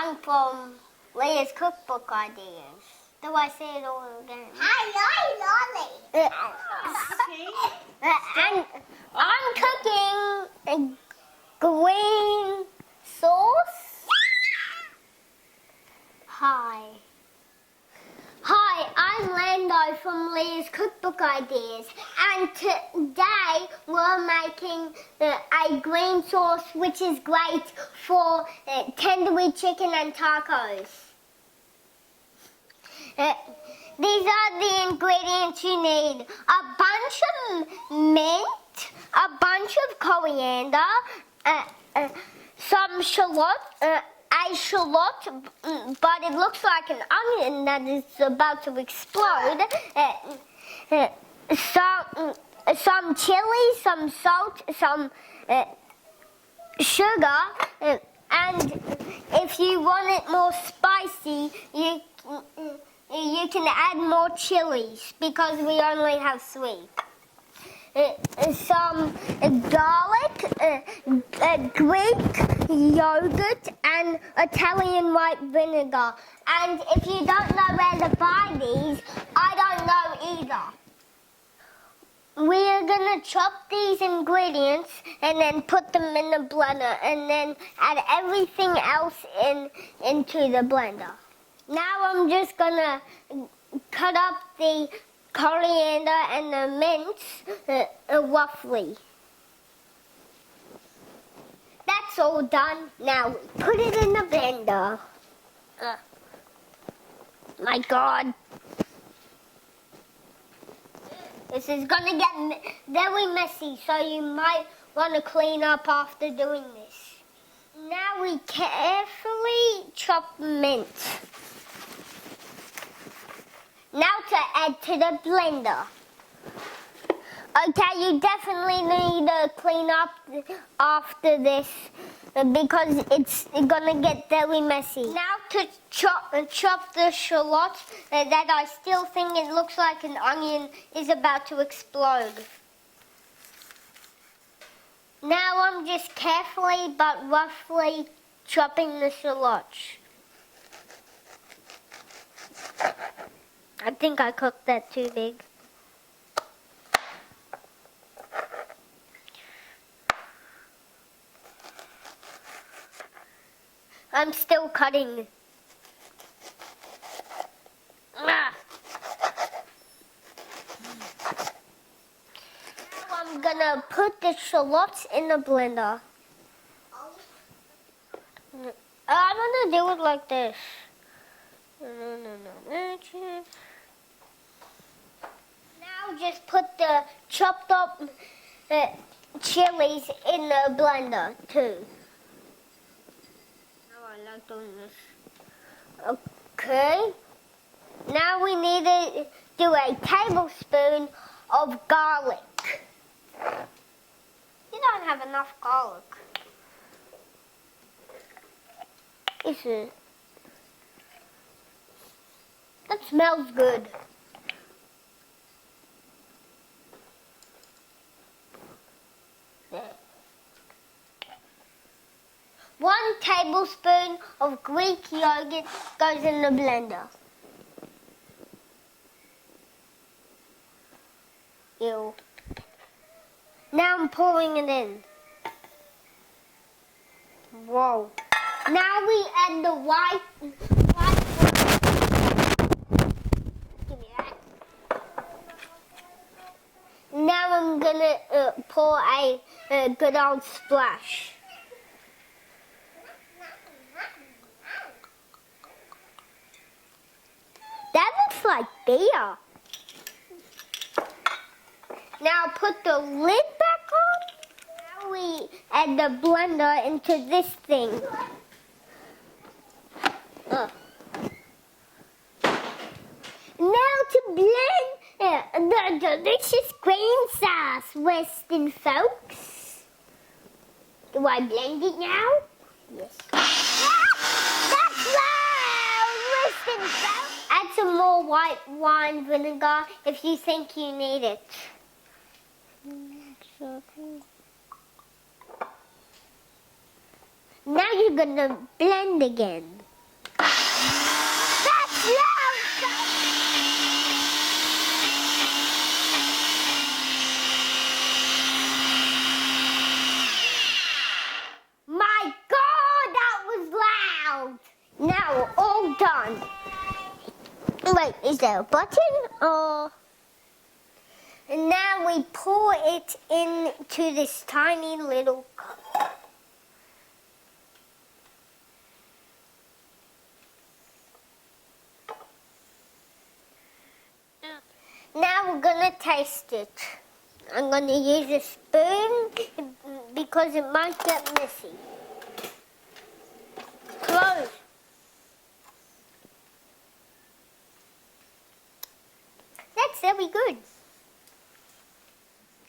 I'm from Leah's cookbook ideas. Do I say it all again? And I'm cooking a green sauce. Hi, I'm Lando from Leah's cookbook ideas, and today we're making a green sauce which is great for tandoori chicken and tacos. These are the ingredients you need: a bunch of mint, a bunch of coriander, some shallot, a shallot, but it looks like an onion that is about to explode, some chili, some salt, some sugar, and if you want it more spicy, you can add more chilies because we only have 3. Some garlic, Greek yogurt, and Italian white vinegar. And if you don't know where to buy these, I don't know either. We are going to chop these ingredients and then put them in the blender and then add everything else into the blender. Now I'm just going to cut up the coriander and the mint roughly. That's all done. Now we put it in the blender. My God. This is gonna get very messy, so you might want to clean up after doing this. Now we carefully chop mint. Now to add to the blender. Okay, you definitely need to clean up after this because it's gonna get very messy. Now to chop the shallot that I still think it looks like an onion is about to explode. Now I'm just carefully but roughly chopping the shallots. I think I cooked that too big. I'm still cutting. Now I'm gonna put the shallots in the blender. I'm gonna do it like this. Now just put the chopped up chilies in the blender too. I like doing this. Okay. Now we need to do a tablespoon of garlic. You don't have enough garlic. That smells good. Yeah. 1 tablespoon of Greek yogurt goes in the blender. Ew. Now I'm pouring it in. Whoa. Now we add the white wine. Give me that. Now I'm gonna pour a good old splash. That looks like beer. Now put the lid back on. Now we add the blender into this thing. Now to blend the delicious green sauce, Western folks. Do I blend it now? Yes. That's right, Western folks. Add some more white wine vinegar if you think you need it. Now you're gonna blend again. there a button or? And now we pour it into this tiny little cup. Now we're gonna taste it. I'm gonna use a spoon because it might get messy. Close. That's very good.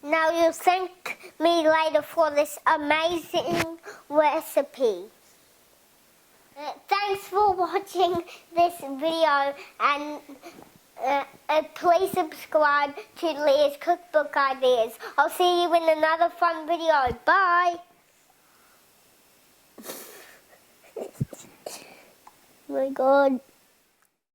Now you'll thank me later for this amazing recipe. Thanks for watching this video and please subscribe to Leah's Cookbook Ideas. I'll see you in another fun video. Bye. Oh my God.